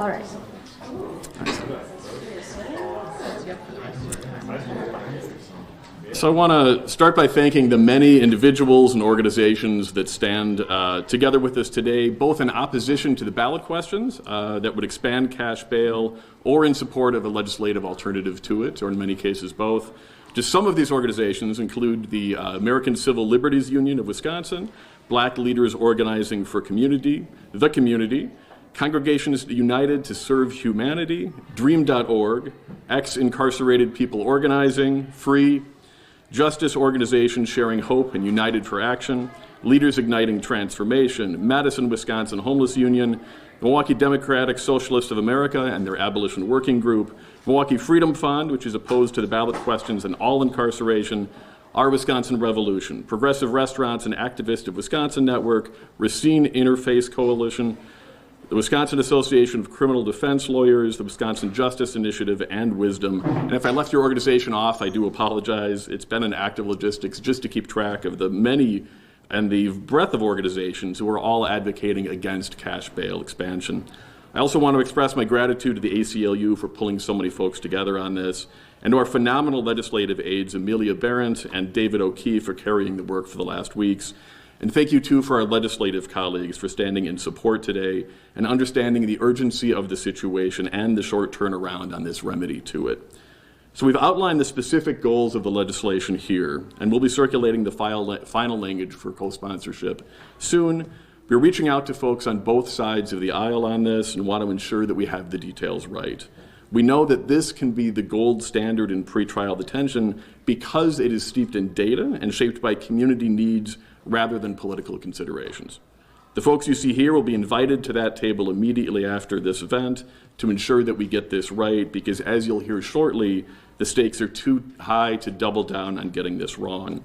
All right. So I want to start by thanking the many individuals and organizations that stand together with us today, both in opposition to the ballot questions that would expand cash bail or in support of a legislative alternative to it, or in many cases both. Just some of these organizations include the American Civil Liberties Union of Wisconsin, Black Leaders Organizing for Community, The Community, Congregations United to Serve Humanity, Dream.org, EX-incarcerated People Organizing, Free, Justice Organizations Sharing Hope and United for Action, Leaders Igniting Transformation, Madison Wisconsin Homeless Union, Milwaukee Democratic Socialists of America and their Abolition Working Group, Milwaukee Freedom Fund, which is opposed to the ballot questions and all incarceration, Our Wisconsin Revolution, Progressive Restaurants and Activists of Wisconsin Network, Racine Interface Coalition, the Wisconsin Association of Criminal Defense Lawyers, the Wisconsin Justice Initiative, and Wisdom. And if I left your organization off, I do apologize. It's been an act of logistics just to keep track of the many and the breadth of organizations who are all advocating against cash bail expansion. I also want to express my gratitude to the ACLU for pulling so many folks together on this, and to our phenomenal legislative aides, Amelia Barrett and David O'Keefe, for carrying the work for the last weeks. And thank you, too, for our legislative colleagues for standing in support today and understanding the urgency of the situation and the short turnaround on this remedy to it. So we've outlined the specific goals of the legislation here, and we'll be circulating the final language for co-sponsorship soon. We're reaching out to folks on both sides of the aisle on this and want to ensure that we have the details right. We know that this can be the gold standard in pretrial detention because it is steeped in data and shaped by community needs rather than political considerations. The folks you see here will be invited to that table immediately after this event to ensure that we get this right, because as you'll hear shortly, the stakes are too high to double down on getting this wrong.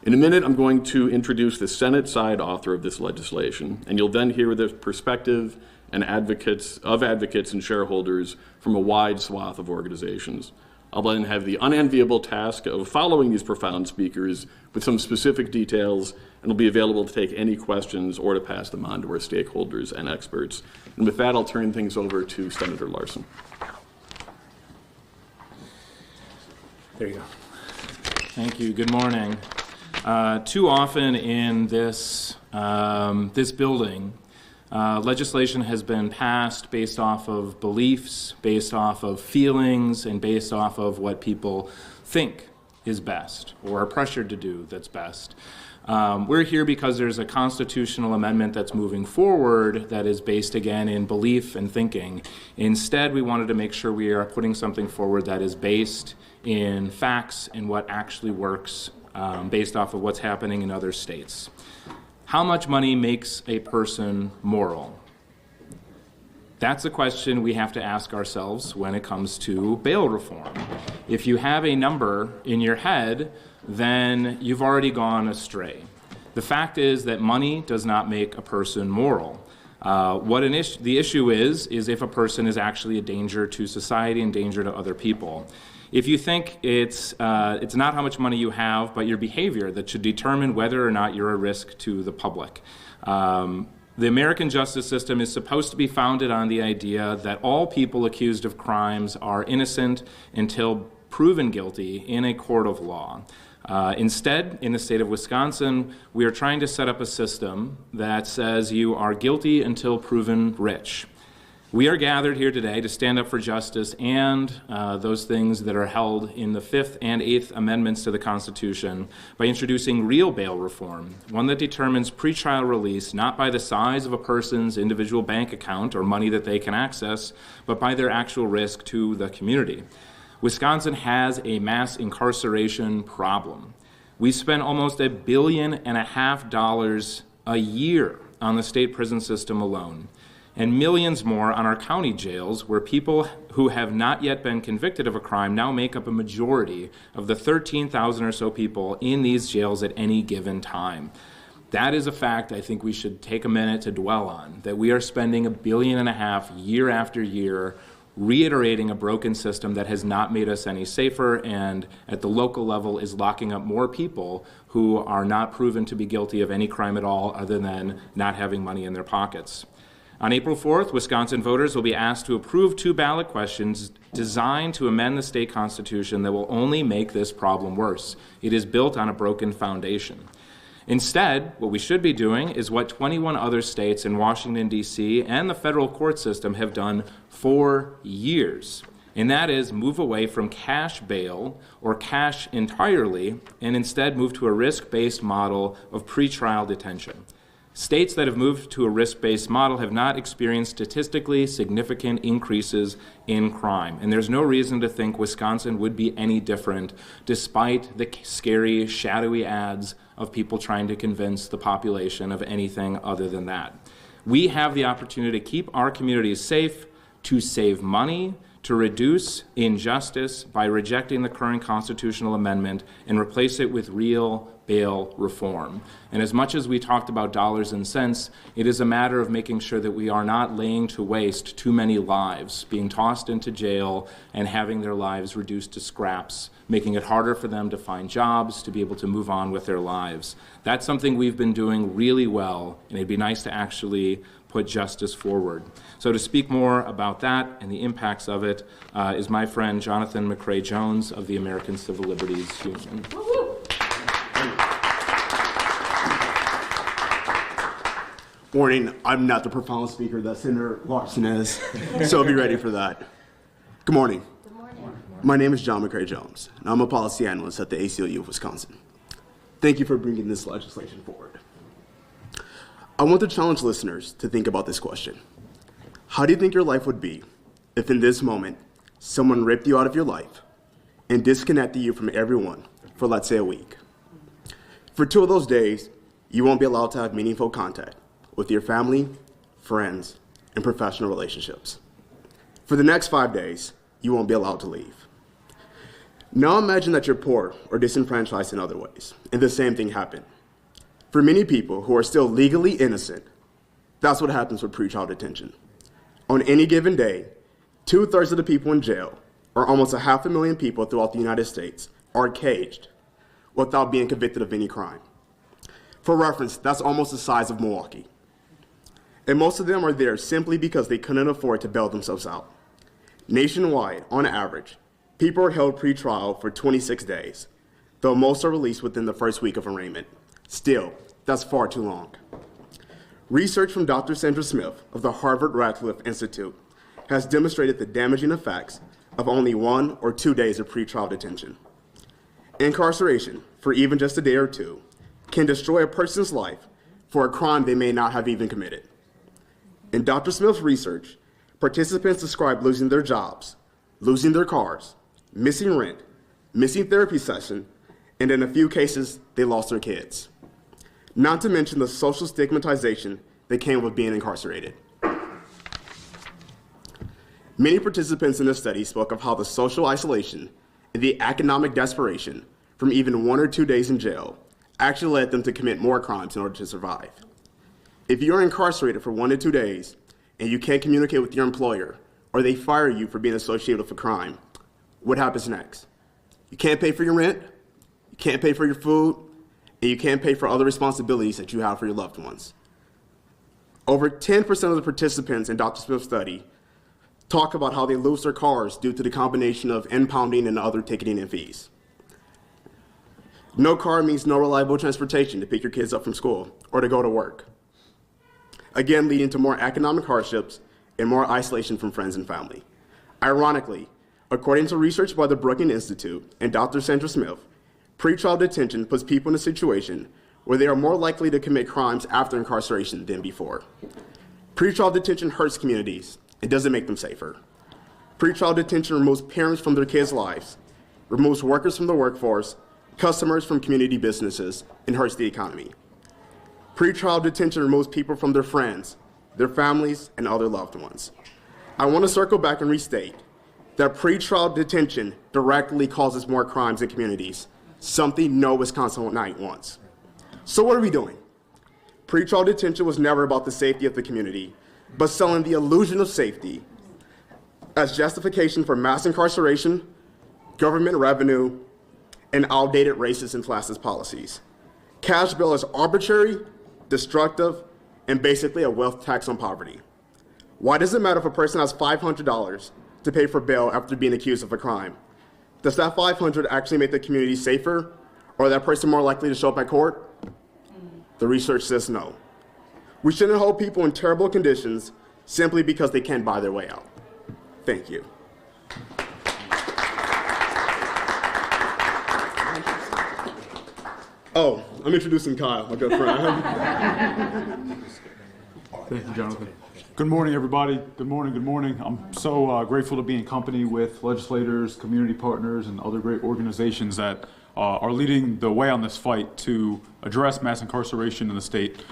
In a minute, I'm going to introduce the Senate side author of this legislation, and you'll then hear the perspective and advocates and shareholders from a wide swath of organizations. I'll then have the unenviable task of following these profound speakers with some specific details, and will be available to take any questions or to pass them on to our stakeholders and experts. And with that, I'll turn things over to Senator Larson. There you go. Thank you. Good morning. Too often in this building, legislation has been passed based off of beliefs, based off of feelings, and based off of what people think is best or are pressured to do that's best. We're here because there's a constitutional amendment that's moving forward that is based, again, in belief and thinking. Instead, we wanted to make sure we are putting something forward that is based in facts and what actually works, based off of what's happening in other states. How much money makes a person moral? That's a question we have to ask ourselves when it comes to bail reform. If you have a number in your head, then you've already gone astray. The fact is that money does not make a person moral. The issue is if a person is actually a danger to society and danger to other people. If you think it's not how much money you have, but your behavior that should determine whether or not you're a risk to the public. The American justice system is supposed to be founded on the idea that all people accused of crimes are innocent until proven guilty in a court of law. Instead, in the state of Wisconsin, we are trying to set up a system that says you are guilty until proven rich. We are gathered here today to stand up for justice and those things that are held in the 5th and 8th Amendments to the Constitution by introducing real bail reform, one that determines pretrial release not by the size of a person's individual bank account or money that they can access, but by their actual risk to the community. Wisconsin has a mass incarceration problem. We spend almost $1.5 billion a year on the state prison system alone, and millions more on our county jails, where people who have not yet been convicted of a crime now make up a majority of the 13,000 or so people in these jails at any given time. That is a fact I think we should take a minute to dwell on, that we are spending $1.5 billion year after year reiterating a broken system that has not made us any safer, and at the local level is locking up more people who are not proven to be guilty of any crime at all other than not having money in their pockets. On April 4th, Wisconsin voters will be asked to approve 2 ballot questions designed to amend the state constitution that will only make this problem worse. It is built on a broken foundation. Instead, what we should be doing is what 21 other states in Washington, D.C. and the federal court system have done for years, and that is move away from cash bail or cash entirely and instead move to a risk-based model of pretrial detention. States that have moved to a risk-based model have not experienced statistically significant increases in crime, and there's no reason to think Wisconsin would be any different despite the scary, shadowy ads of people trying to convince the population of anything other than that. We have the opportunity to keep our communities safe, to save money, to reduce injustice by rejecting the current constitutional amendment and replace it with real bail reform. And as much as we talked about dollars and cents, it is a matter of making sure that we are not laying to waste too many lives, being tossed into jail and having their lives reduced to scraps, making it harder for them to find jobs, to be able to move on with their lives. That's something we've been doing really well, and it'd be nice to actually put justice forward. So to speak more about that and the impacts of it is my friend Jonathan McCrae Jones of the American Civil Liberties Union. Warning, I'm not the profound speaker that Senator Larson is, so be ready for that. Good morning. Good morning. My name is John McCrae Jones, and I'm a policy analyst at the ACLU of Wisconsin. Thank you for bringing this legislation forward. I want to challenge listeners to think about this question. How do you think your life would be if in this moment someone ripped you out of your life and disconnected you from everyone for, let's say, a week? For 2 of those days, you won't be allowed to have meaningful contact with your family, friends, and professional relationships. For the next 5 days, you won't be allowed to leave. Now imagine that you're poor or disenfranchised in other ways, and the same thing happened. For many people who are still legally innocent, that's what happens with pretrial detention. On any given day, 2/3 of the people in jail, or almost 500,000 people throughout the United States, are caged without being convicted of any crime. For reference, that's almost the size of Milwaukee. And most of them are there simply because they couldn't afford to bail themselves out. Nationwide, on average, people are held pretrial for 26 days, though most are released within the first week of arraignment. Still, that's far too long. Research from Dr. Sandra Smith of the Harvard-Radcliffe Institute has demonstrated the damaging effects of only 1 or 2 days of pretrial detention. Incarceration, for even just a day or 2, can destroy a person's life for a crime they may not have even committed. In Dr. Smith's research, participants described losing their jobs, losing their cars, missing rent, missing therapy session, and in a few cases, they lost their kids. Not to mention the social stigmatization that came with being incarcerated. Many participants in the study spoke of how the social isolation and the economic desperation from even 1 or 2 days in jail actually led them to commit more crimes in order to survive. If you're incarcerated for 1 to 2 days and you can't communicate with your employer, or they fire you for being associated with a crime, what happens next? You can't pay for your rent, you can't pay for your food, and you can't pay for other responsibilities that you have for your loved ones. Over 10% of the participants in Dr. Smith's study talk about how they lose their cars due to the combination of impounding and other ticketing and fees. No car means no reliable transportation to pick your kids up from school or to go to work. Again, leading to more economic hardships and more isolation from friends and family. Ironically, according to research by the Brookings Institute and Dr. Sandra Smith, pretrial detention puts people in a situation where they are more likely to commit crimes after incarceration than before. Pretrial detention hurts communities. It doesn't make them safer. Pretrial detention removes parents from their kids' lives, removes workers from the workforce, customers from community businesses, and hurts the economy. Pretrial detention removes people from their friends, their families, and other loved ones. I want to circle back and restate that pretrial detention directly causes more crimes in communities, something no Wisconsinite wants. So what are we doing? Pretrial detention was never about the safety of the community, but selling the illusion of safety as justification for mass incarceration, government revenue, and outdated racist and classist policies. Cash bail is arbitrary, destructive, and basically a wealth tax on poverty. Why does it matter if a person has $500 to pay for bail after being accused of a crime? Does that $500 actually make the community safer, or that person more likely to show up at court? The research says no. We shouldn't hold people in terrible conditions simply because they can't buy their way out. Thank you. Oh, I'm introducing Kyle, my good friend. Thank you, Jonathan. Good morning, everybody. Good morning, good morning. I'm so grateful to be in company with legislators, community partners, and other great organizations that are leading the way on this fight to address mass incarceration in the state,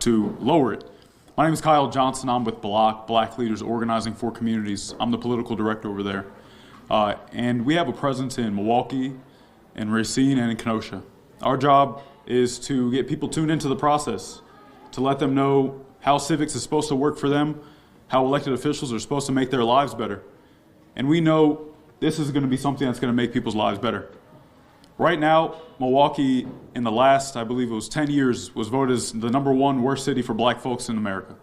to lower it. My name is Kyle Johnson. I'm with BLOC, Black Leaders Organizing for Communities. I'm the political director over there. And we have a presence in Milwaukee, in Racine, and in Kenosha. Our job is to get people tuned into the process, to let them know how civics is supposed to work for them, how elected officials are supposed to make their lives better. And we know this is going to be something that's going to make people's lives better. Right now, Milwaukee, in the last, I believe it was 10 years, was voted as the #1 worst city for black folks in America.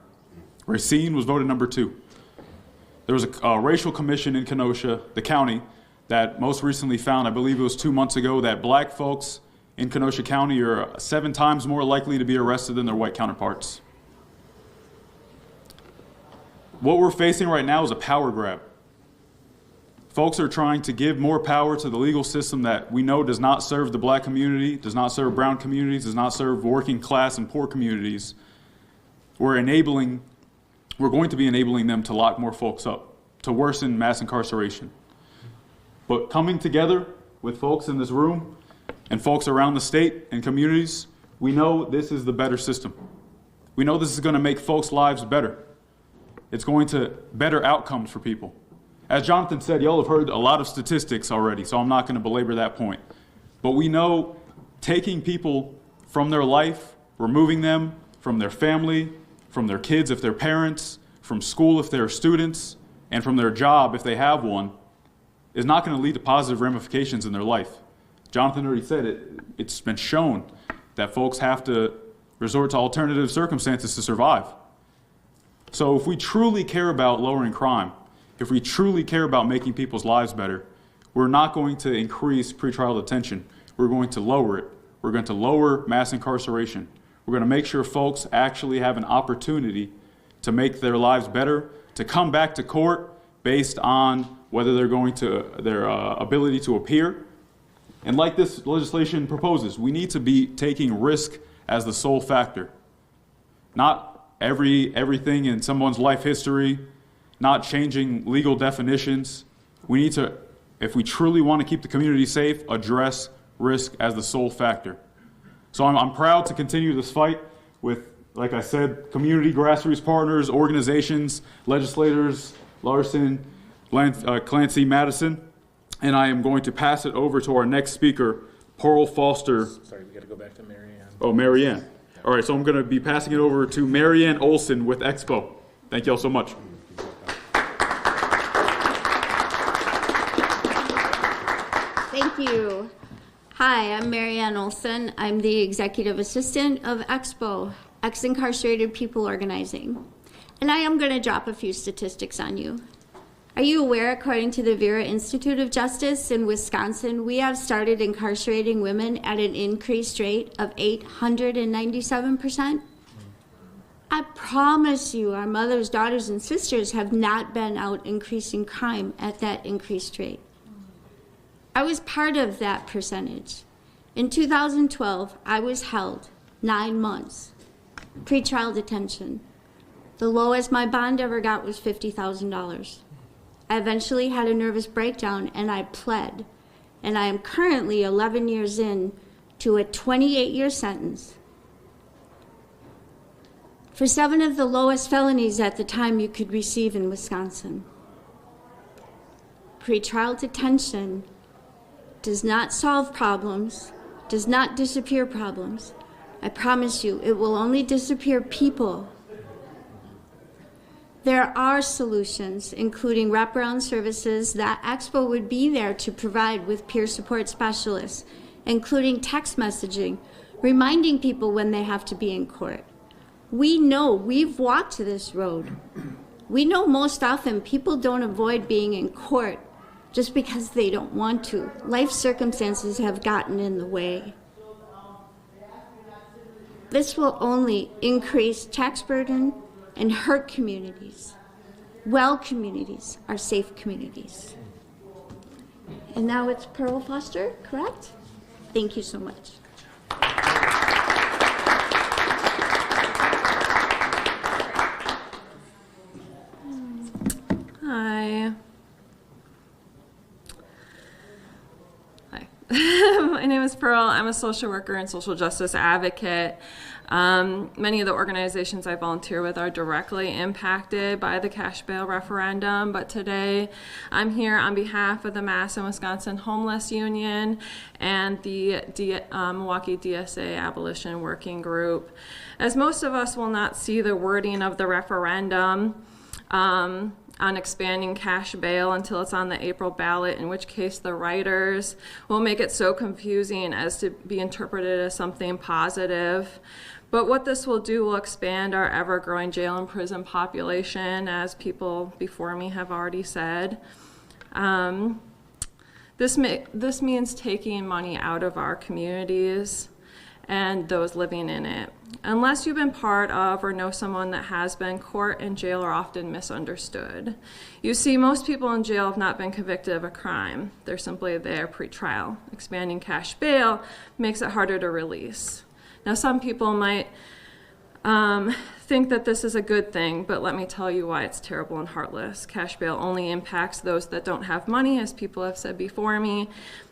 Racine was voted #2. There was a racial commission in Kenosha, the county, that most recently found, I believe it was 2 months ago, that black folks in Kenosha County are 7 times more likely to be arrested than their white counterparts. What we're facing right now is a power grab. Folks are trying to give more power to the legal system that we know does not serve the black community, does not serve brown communities, does not serve working class and poor communities. We're going to be enabling them to lock more folks up, to worsen mass incarceration. But coming together with folks in this room and folks around the state and communities, we know this is the better system. We know this is going to make folks' lives better. It's going to better outcomes for people. As Jonathan said, y'all have heard a lot of statistics already, so I'm not going to belabor that point. But we know taking people from their life, removing them from their family, from their kids if they're parents, from school if they're students, and from their job if they have one, is not going to lead to positive ramifications in their life. Jonathan already said it. It's been shown that folks have to resort to alternative circumstances to survive. So if we truly care about lowering crime, if we truly care about making people's lives better, we're not going to increase pretrial detention. We're going to lower it. We're going to lower mass incarceration. We're going to make sure folks actually have an opportunity to make their lives better, to come back to court based on whether they're going to their ability to appear. And like this legislation proposes, we need to be taking risk as the sole factor. Not everything in someone's life history, not changing legal definitions. We need to, if we truly want to keep the community safe, address risk as the sole factor. So I'm proud to continue this fight with, like I said, community grassroots partners, organizations, legislators, Larson, Clancy, Madison, and I am going to pass it over to our next speaker, Pearl Foster. Sorry, we got to go back to Marianne. Oh, Marianne. All right, so I'm going to be passing it over to Marianne Olson with EXPO. Thank you all so much. Thank you. Hi, I'm Marianne Olson. I'm the executive assistant of EXPO, EX-incarcerated People Organizing. And I am going to drop a few statistics on you. Are you aware, according to the Vera Institute of Justice in Wisconsin, we have started incarcerating women at an increased rate of 897%? I promise you our mothers, daughters, and sisters have not been out increasing crime at that increased rate. I was part of that percentage. In 2012, I was held 9 months, pretrial detention. The lowest my bond ever got was $50,000. I eventually had a nervous breakdown and I pled, and I am currently 11 years in to a 28-year sentence for 7 of the lowest felonies at the time you could receive in Wisconsin. Pretrial detention does not solve problems, does not disappear problems. I promise you, it will only disappear people. There are solutions, including wraparound services that EXPO would be there to provide with peer support specialists, including text messaging, reminding people when they have to be in court. We know, we've walked this road. We know most often people don't avoid being in court just because they don't want to. Life circumstances have gotten in the way. This will only increase tax burden and hurt communities. Well communities are safe communities. And now it's Pearl Foster, correct? Thank you so much. Hi. My name is Pearl. I'm a social worker and social justice advocate. Many of the organizations I volunteer with are directly impacted by the cash bail referendum, but today I'm here on behalf of the Madison Wisconsin Homeless Union and the Milwaukee DSA Abolition Working Group. As most of us will not see the wording of the referendum on expanding cash bail until it's on the April ballot, in which case the writers will make it so confusing as to be interpreted as something positive. But what this will do will expand our ever-growing jail and prison population, as people before me have already said. This means taking money out of our communities and those living in it. Unless you've been part of or know someone that has been, court and jail are often misunderstood. You see, most people in jail have not been convicted of a crime. They're simply there pre-trial. Expanding cash bail makes it harder to release. Now, some people might think that this is a good thing, but let me tell you why it's terrible and heartless. Cash bail only impacts those that don't have money, as people have said before me.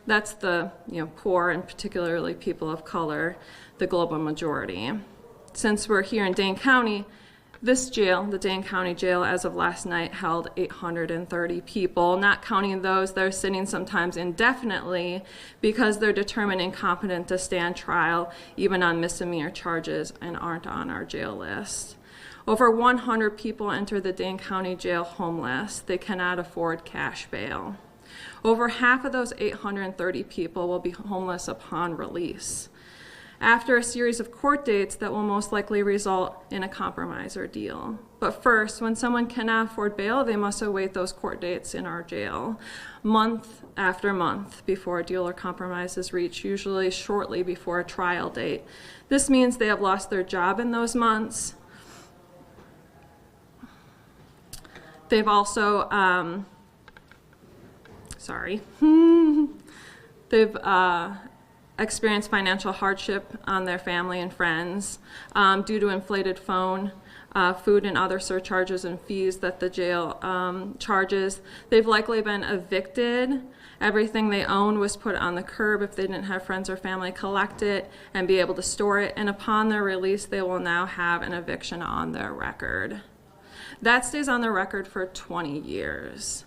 That's the poor, and particularly people of color, the global majority. Since we're here in Dane County, this jail, the Dane County Jail, as of last night, held 830 people, not counting those that are sitting sometimes indefinitely because they're determined incompetent to stand trial, even on misdemeanor charges, and aren't on our jail list. Over 100 people enter the Dane County Jail homeless. They cannot afford cash bail. Over half of those 830 people will be homeless upon release, after a series of court dates that will most likely result in a compromise or deal. But first, when someone cannot afford bail, they must await those court dates in our jail, month after month, before a deal or compromise is reached, usually shortly before a trial date. This means they have lost their job in those months. They've also, they've experienced financial hardship on their family and friends due to inflated phone, food, and other surcharges and fees that the jail charges. They've likely been evicted. Everything they owned was put on the curb if they didn't have friends or family collect it and be able to store it. And upon their release, they will now have an eviction on their record. That stays on their record for 20 years.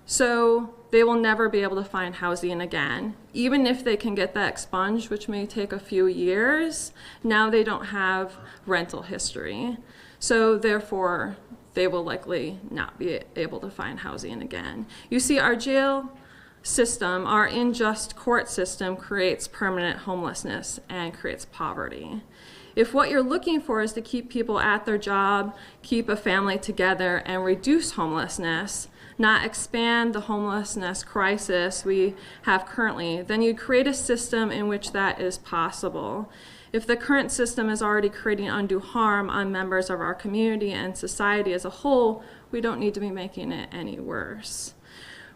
So they will never be able to find housing again. Even if they can get that expunged, which may take a few years, now they don't have rental history. So therefore, they will likely not be able to find housing again. You see, our jail system, our unjust court system, creates permanent homelessness and creates poverty. If what you're looking for is to keep people at their job, keep a family together, and reduce homelessness, not expand the homelessness crisis we have currently, then you create a system in which that is possible. If the current system is already creating undue harm on members of our community and society as a whole, we don't need to be making it any worse.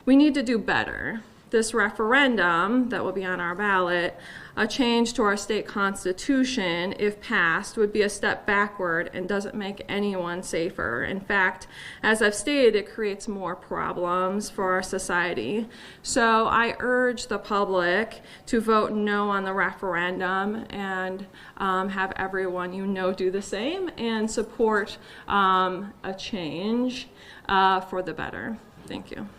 We need to do better. This referendum that will be on our ballot, a change to our state constitution, if passed, would be a step backward and doesn't make anyone safer. In fact, as I've stated, it creates more problems for our society. So I urge the public to vote no on the referendum and have everyone you know do the same and support a change for the better. Thank you.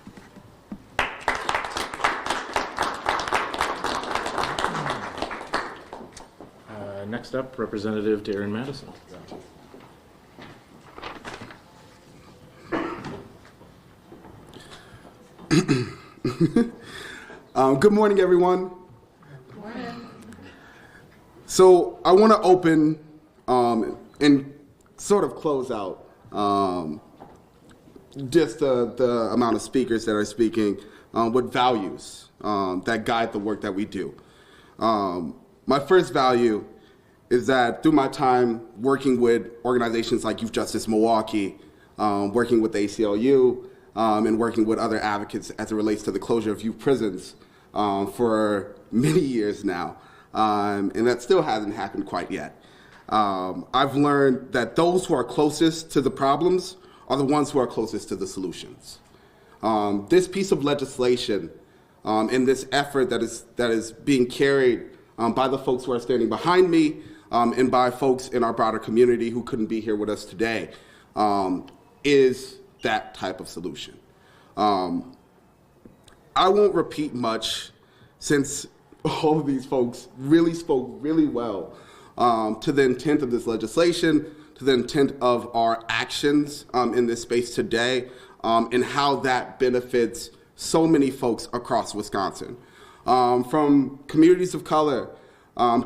Next up, Representative Darrin Madison. Good morning, everyone. Good morning. So I want to open and sort of close out just the amount of speakers that are speaking with values that guide the work that we do. My first value is that through my time working with organizations like Youth Justice Milwaukee, working with the ACLU, and working with other advocates as it relates to the closure of youth prisons for many years now, and that still hasn't happened quite yet. I've learned that those who are closest to the problems are the ones who are closest to the solutions. This piece of legislation and this effort that is being carried by the folks who are standing behind me and by folks in our broader community who couldn't be here with us today is that type of solution. I won't repeat much since all of these folks really spoke really well to the intent of this legislation, to the intent of our actions in this space today, and how that benefits so many folks across Wisconsin. From communities of color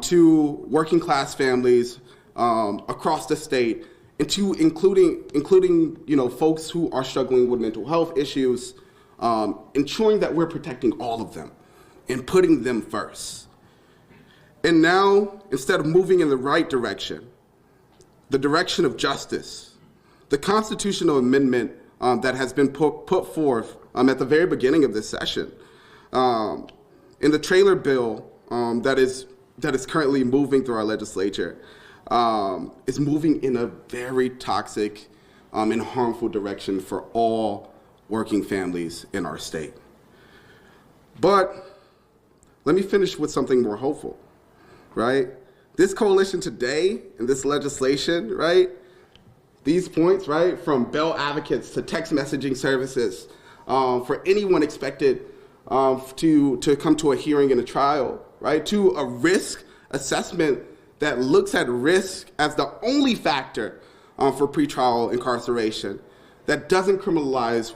to working class families across the state, and to including folks who are struggling with mental health issues, ensuring that we're protecting all of them and putting them first. And now, instead of moving in the right direction, the direction of justice, the constitutional amendment that has been put forth at the very beginning of this session, in the trailer bill that is currently moving through our legislature, is moving in a very toxic and harmful direction for all working families in our state. But let me finish with something more hopeful, right? This coalition today and this legislation, right? These points, right, from bail advocates to text messaging services, for anyone expected to come to a hearing in a trial, right, to a risk assessment that looks at risk as the only factor for pretrial incarceration, that doesn't criminalize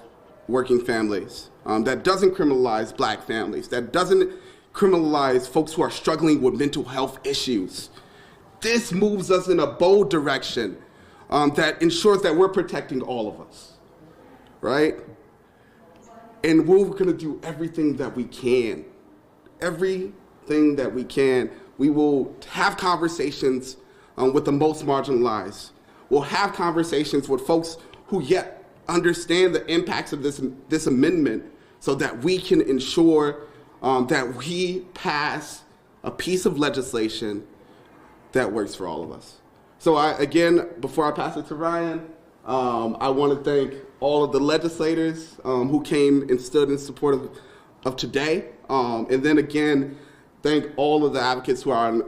working families, that doesn't criminalize Black families, that doesn't criminalize folks who are struggling with mental health issues. This moves us in a bold direction that ensures that we're protecting all of us, right? And we're gonna do everything that we can. Everything that we can. We will have conversations with the most marginalized. We'll have conversations with folks who yet understand the impacts of this amendment so that we can ensure that we pass a piece of legislation that works for all of us. So again, before I pass it to Ryan, I want to thank all of the legislators who came and stood in support of today. And then again, thank all of the advocates who are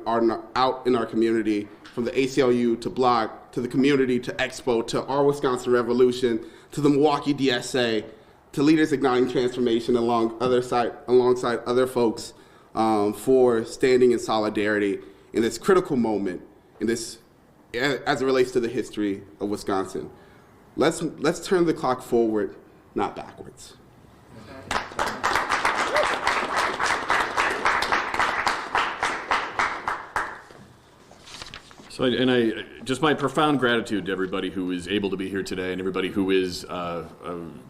out in our community, from the ACLU to Block, to the community, to EXPO, to our Wisconsin Revolution, to the Milwaukee DSA, to Leaders Igniting Transformation alongside other folks for standing in solidarity in this critical moment, as it relates to the history of Wisconsin. Let's turn the clock forward, not backwards. So, just my profound gratitude to everybody who is able to be here today and everybody who is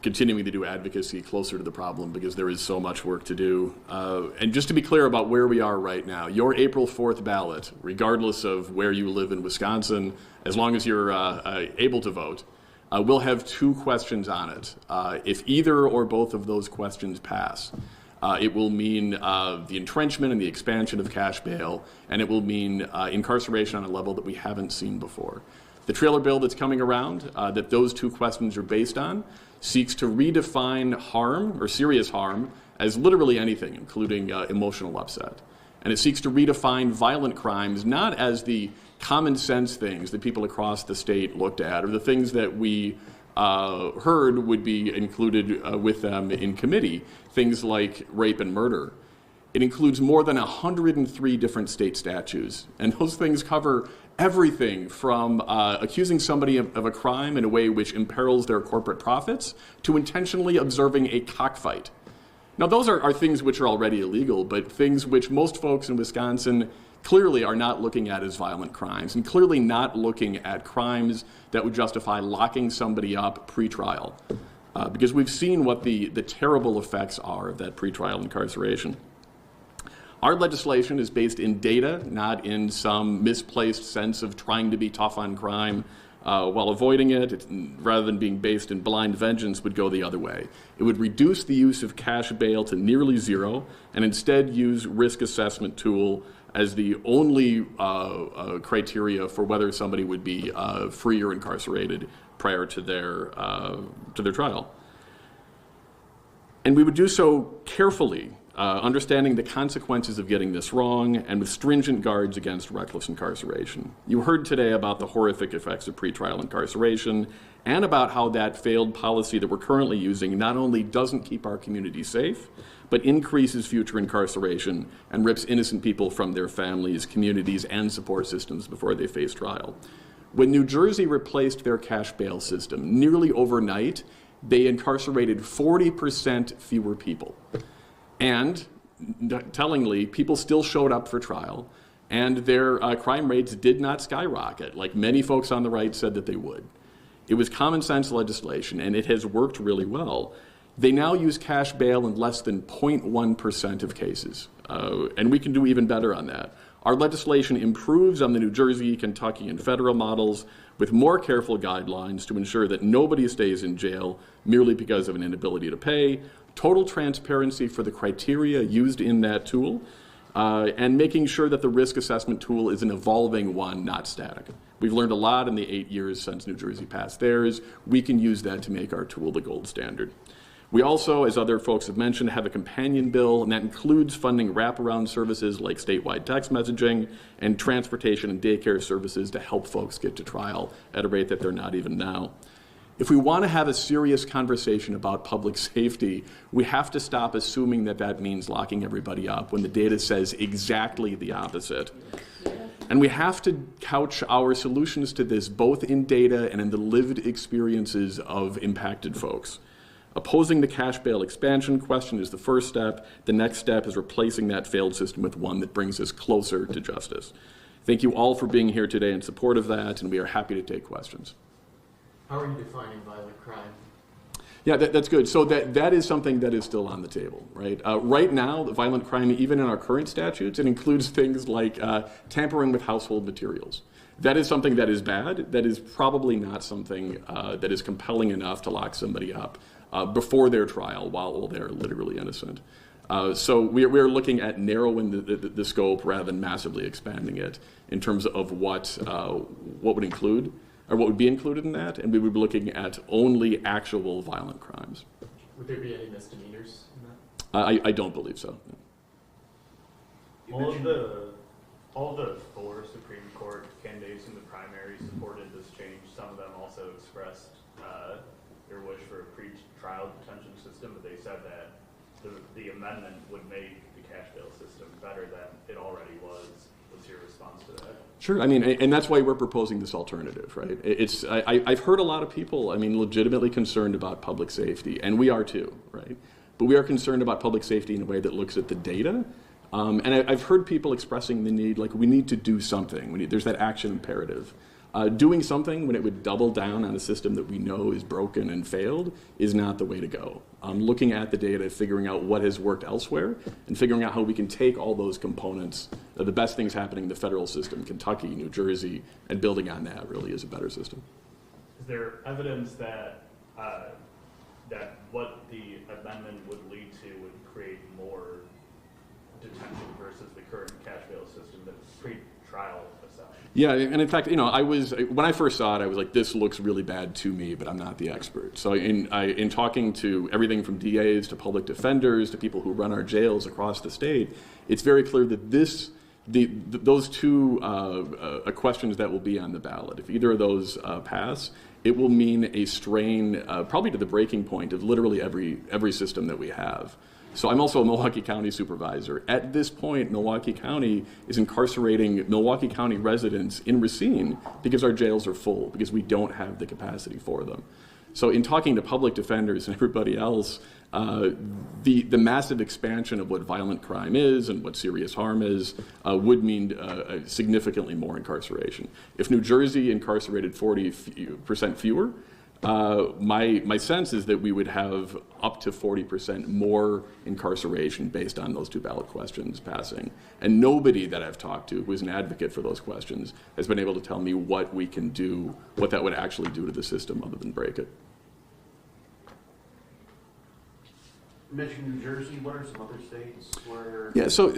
continuing to do advocacy closer to the problem, because there is so much work to do. And just to be clear about where we are right now, your April 4th ballot, regardless of where you live in Wisconsin, as long as you're able to vote, will have 2 questions on it. If either or both of those questions pass, it will mean the entrenchment and the expansion of cash bail, and it will mean incarceration on a level that we haven't seen before. The trailer bill that's coming around, that those 2 questions are based on, seeks to redefine harm, or serious harm, as literally anything, including emotional upset. And it seeks to redefine violent crimes not as the common sense things that people across the state looked at, or the things that we heard would be included with them in committee, things like rape and murder. It includes more than 103 different state statutes, and those things cover everything from accusing somebody of a crime in a way which imperils their corporate profits to intentionally observing a cockfight. Now, those are things which are already illegal, but things which most folks in Wisconsin clearly are not looking at as violent crimes, and clearly not looking at crimes that would justify locking somebody up pre-trial. because we've seen what the terrible effects are of that pretrial incarceration. Our legislation is based in data, not in some misplaced sense of trying to be tough on crime while avoiding it. Rather than being based in blind vengeance, would go the other way. It would reduce the use of cash bail to nearly zero and instead use risk assessment tool as the only criteria for whether somebody would be free or incarcerated prior to their trial. And we would do so carefully, understanding the consequences of getting this wrong and with stringent guards against reckless incarceration. You heard today about the horrific effects of pretrial incarceration and about how that failed policy that we're currently using not only doesn't keep our community safe, but increases future incarceration and rips innocent people from their families, communities, and support systems before they face trial. When New Jersey replaced their cash bail system, nearly overnight, they incarcerated 40% fewer people. And tellingly, people still showed up for trial, and their crime rates did not skyrocket, like many folks on the right said that they would. It was common sense legislation, and it has worked really well. They now use cash bail in less than 0.1% of cases, and we can do even better on that. Our legislation improves on the New Jersey, Kentucky, and federal models with more careful guidelines to ensure that nobody stays in jail merely because of an inability to pay, total transparency for the criteria used in that tool, and making sure that the risk assessment tool is an evolving one, not static. We've learned a lot in the 8 years since New Jersey passed theirs. We can use that to make our tool the gold standard. We also, as other folks have mentioned, have a companion bill, and that includes funding wraparound services like statewide text messaging and transportation and daycare services to help folks get to trial at a rate that they're not even now. If we want to have a serious conversation about public safety, we have to stop assuming that that means locking everybody up when the data says exactly the opposite. And we have to couch our solutions to this both in data and in the lived experiences of impacted folks. Opposing the cash bail expansion question is the first step. The next step is replacing that failed system with one that brings us closer to justice. Thank you all for being here today in support of that, and we are happy to take questions. How are you defining violent crime? Yeah, that's good. So that is something that is still on the table, right? Right now, the violent crime, even in our current statutes, it includes things like tampering with household materials. That is something that is bad. That is probably not something that is compelling enough to lock somebody up before their trial while they're literally innocent. So we're looking at narrowing the scope rather than massively expanding it in terms of what would include, or what would be included in that, and we would be looking at only actual violent crimes. Would there be any misdemeanors in that? I don't believe so. All of the 4 Supreme Court candidates in the primary supported this change. Some of them also expressed their wish for a pre-trial detention system, but they said that the amendment would make the cash bail system better than it already was. What's your response to that? Sure. I mean, and that's why we're proposing this alternative, right? I've heard a lot of people, legitimately concerned about public safety, and we are too, right? But we are concerned about public safety in a way that looks at the data. And I've heard people expressing the need, like, we need to do something. There's that action imperative. Doing something when it would double down on a system that we know is broken and failed is not the way to go. Looking at the data, figuring out what has worked elsewhere, and figuring out how we can take all those components, the best things happening in the federal system, Kentucky, New Jersey, and building on that really is a better system. Is there evidence that that what the amendment would lead to would create more detention versus the current cash bail system that's pre-trial aside? Yeah, and in fact, when I first saw it, I was like, this looks really bad to me, but I'm not the expert. So in talking to everything from DAs to public defenders to people who run our jails across the state, it's very clear that those two questions that will be on the ballot, if either of those pass, it will mean a strain, probably to the breaking point of literally every system that we have. So I'm also a Milwaukee County supervisor. At this point, Milwaukee County is incarcerating Milwaukee County residents in Racine because our jails are full, because we don't have the capacity for them. So in talking to public defenders and everybody else, the massive expansion of what violent crime is and what serious harm is would mean significantly more incarceration. If New Jersey incarcerated 40% fewer, My sense is that we would have up to 40% more incarceration based on those two ballot questions passing. And nobody that I've talked to who is an advocate for those questions has been able to tell me what we can do, what that would actually do to the system other than break it. You mentioned New Jersey. What are some other states where? Yeah, so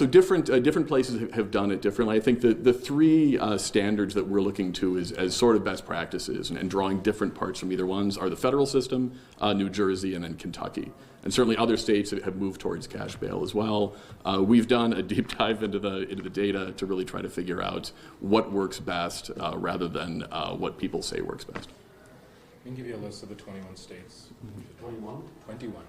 different places have done it differently. I think the three standards that we're looking to as sort of best practices and drawing different parts from either ones are the federal system, New Jersey, and then Kentucky. And certainly other states have moved towards cash bail as well. We've done a deep dive into the data to really try to figure out what works best rather than what people say works best. I can give you a list of the 21 states. 21? 21.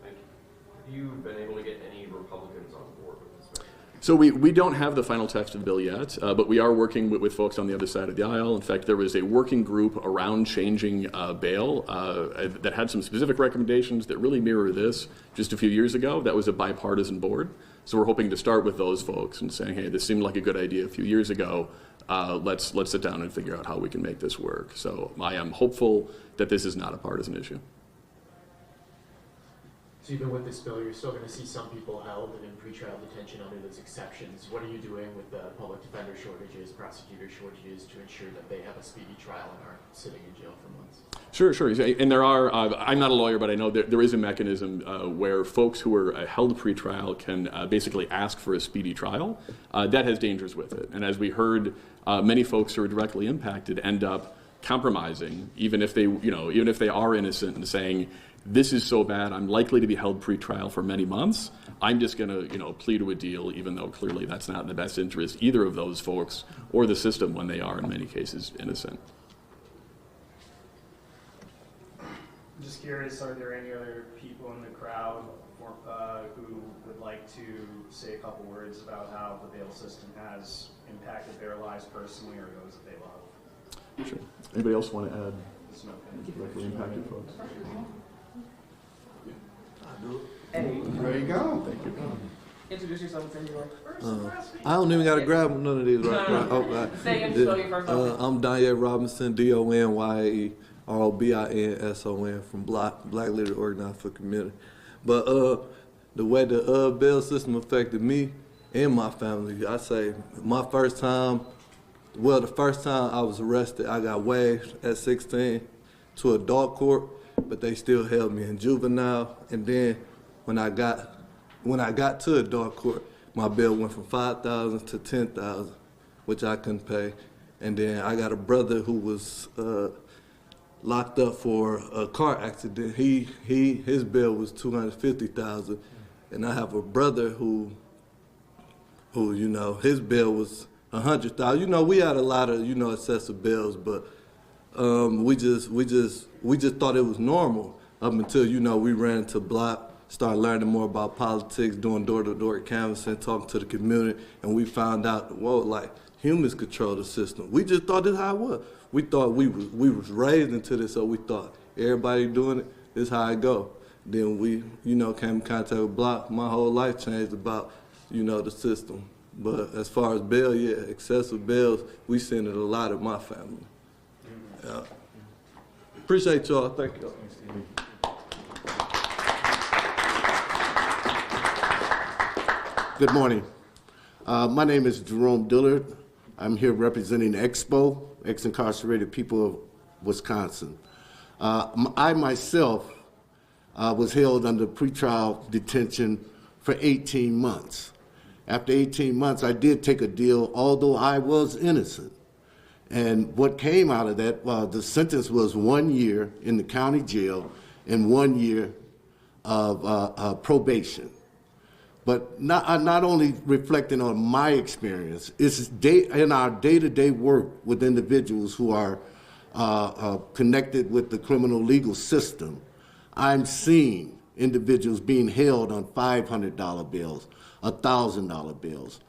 Thank you. Have you been able to get any Republicans on board with this? So we don't have the final text of the bill yet, but we are working with folks on the other side of the aisle. In fact, there was a working group around changing bail that had some specific recommendations that really mirror this just a few years ago. That was a bipartisan board. So we're hoping to start with those folks and saying, hey, this seemed like a good idea a few years ago. Let's sit down and figure out how we can make this work. So I am hopeful that this is not a partisan issue. So even with this bill, you're still going to see some people held and in pretrial detention under those exceptions. What are you doing with the public defender shortages, prosecutor shortages to ensure that they have a speedy trial and aren't sitting in jail for months? Sure. And there are, I'm not a lawyer, but I know there is a mechanism where folks who are held pretrial can basically ask for a speedy trial. That has dangers with it. And as we heard, many folks who are directly impacted end up compromising, even if they are innocent, and saying, this is so bad, I'm likely to be held pretrial for many months. I'm just going to, plead to a deal, even though clearly that's not in the best interest either of those folks or the system when they are in many cases innocent. I'm just curious, are there any other people in the crowd who would like to say a couple words about how the bail system has impacted their lives personally or those that they love? Sure. Anybody else want to add? Directly impacted folks. Hey, there you go. Thank you. Introduce yourself and say your I don't even got to grab none of these right. Say and spell your first name. I'm Daniel Robinson, DONYE ROBINSON from Black Leader Organized for Community. But the way the bail system affected me and my family, I say my first time, the first time I was arrested, I got waived at 16 to adult court, but they still held me in juvenile. And then when I got to adult court, my bail went from $5,000 to $10,000, which I couldn't pay. And then I got a brother who was locked up for a car accident. His bail was $250,000, and I have a brother who his bail was $100,000. We had a lot of excessive bills, but we just thought it was normal up until we ran into Block, started learning more about politics, doing door-to-door canvassing, talking to the community, and we found out, humans control the system. We just thought this is how it was. We thought we was raised into this, so we thought everybody doing it, this is how it go. Then we, came in contact with Block. My whole life changed about, the system. But as far as bail, excessive bills, we seen it a lot in my family. Yeah. Appreciate y'all. Thank you. Good morning. My name is Jerome Dillard. I'm here representing EXPO, Ex-Incarcerated People of Wisconsin. I myself was held under pretrial detention for 18 months. After 18 months, I did take a deal, although I was innocent. And what came out of that, the sentence was 1 year in the county jail and 1 year of probation. But not only reflecting on my experience, it's in our day-to-day work with individuals who are connected with the criminal legal system. I'm seeing individuals being held on $500 bills, $1,000 bills.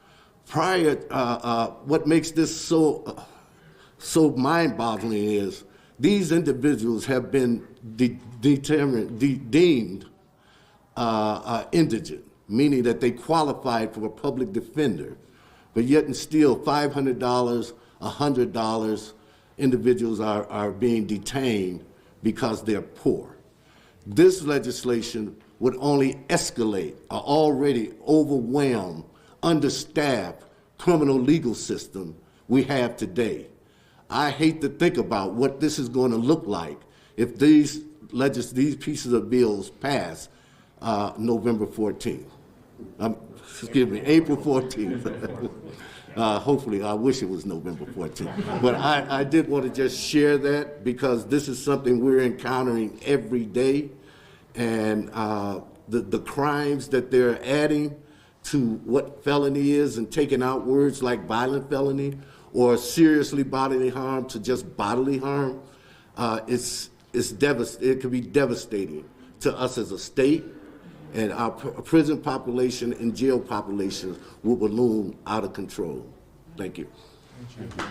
What makes this so mind-boggling is these individuals have been deemed indigent, meaning that they qualified for a public defender, but yet and still $500, $100 individuals are being detained because they're poor. This legislation would only escalate an already overwhelmed, understaffed criminal legal system we have today. I hate to think about what this is going to look like if these pieces of bills pass November 14th. Excuse me, April 14th. Hopefully, I wish it was November 14th. But I did want to just share that because this is something we're encountering every day. And the crimes that they're adding to what felony is and taking out words like violent felony or seriously bodily harm to just bodily harm, it can be devastating to us as a state, and our prison population and jail populations will balloon out of control. Thank you. Thank you.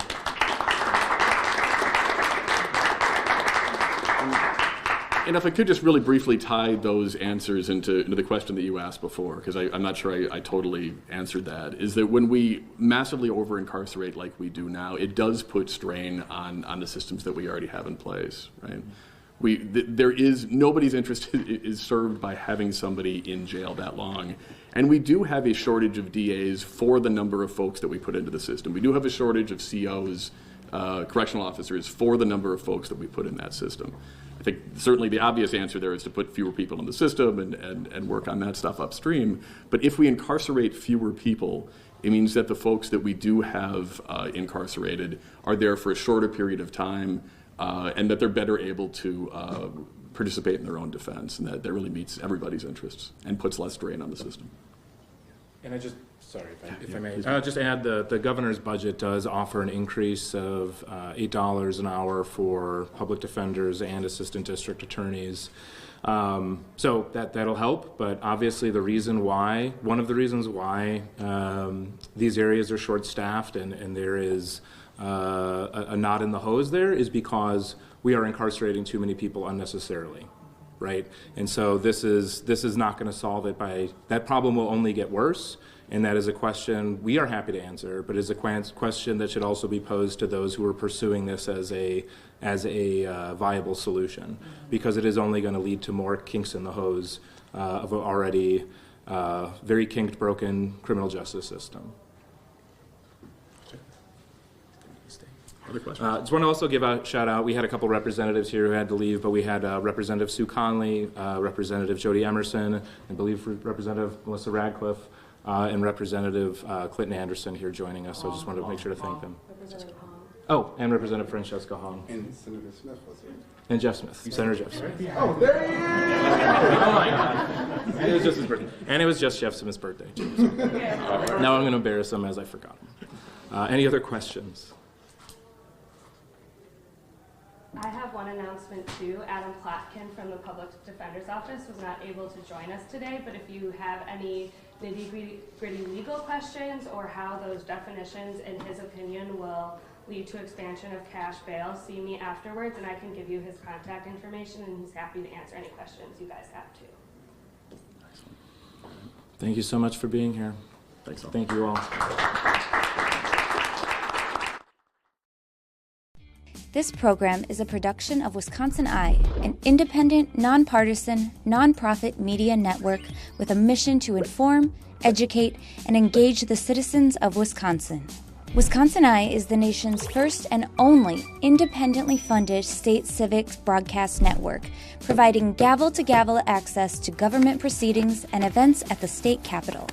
And if I could just really briefly tie those answers into the question that you asked before, because I'm not sure I totally answered that, is that when we massively over-incarcerate like we do now, it does put strain on the systems that we already have in place, right? Nobody's interest is served by having somebody in jail that long. And we do have a shortage of DAs for the number of folks that we put into the system. We do have a shortage of COs, correctional officers, for the number of folks that we put in that system. I think certainly the obvious answer there is to put fewer people in the system and work on that stuff upstream. But if we incarcerate fewer people, it means that the folks that we do have incarcerated are there for a shorter period of time, and that they're better able to participate in their own defense, and that really meets everybody's interests and puts less strain on the system. And if I may, just add the governor's budget does offer an increase of $8 an hour for public defenders and assistant district attorneys. So that'll help, but obviously one of the reasons why these areas are short-staffed and there is a knot in the hose there is because we are incarcerating too many people unnecessarily, right? And so this is not going to solve it. That problem will only get worse, and that is a question we are happy to answer, but is a question that should also be posed to those who are pursuing this as a viable solution, because it is only going to lead to more kinks in the hose of an already very kinked, broken criminal justice system. Other questions? Just want to also give a shout out. We had a couple representatives here who had to leave, but we had Representative Sue Conley, Representative Jody Emerson, I believe Representative Melissa Radcliffe, and Representative Clinton Anderson here joining us. So I just wanted to make sure to thank them. Representative Hong. Oh, and Representative Francesca Hong. And Senator Smith was here. And Jeff Smith, Senator Jeff Smith. Oh, there he is! Oh my God. And it was just his birthday. And it was just Jeff Smith's birthday, too. So. Now I'm going to embarrass him as I forgot him. Any other questions? I have one announcement too. Adam Plotkin from the Public Defender's Office was not able to join us today, but if you have any nitty-gritty legal questions or how those definitions, in his opinion, will lead to expansion of cash bail, see me afterwards and I can give you his contact information, and he's happy to answer any questions you guys have too. Thank you so much for being here. Thanks all. Thank you all. This program is a production of Wisconsin Eye, an independent, nonpartisan, nonprofit media network with a mission to inform, educate, and engage the citizens of Wisconsin. Wisconsin Eye is the nation's first and only independently funded state civic broadcast network, providing gavel-to-gavel access to government proceedings and events at the state capitol.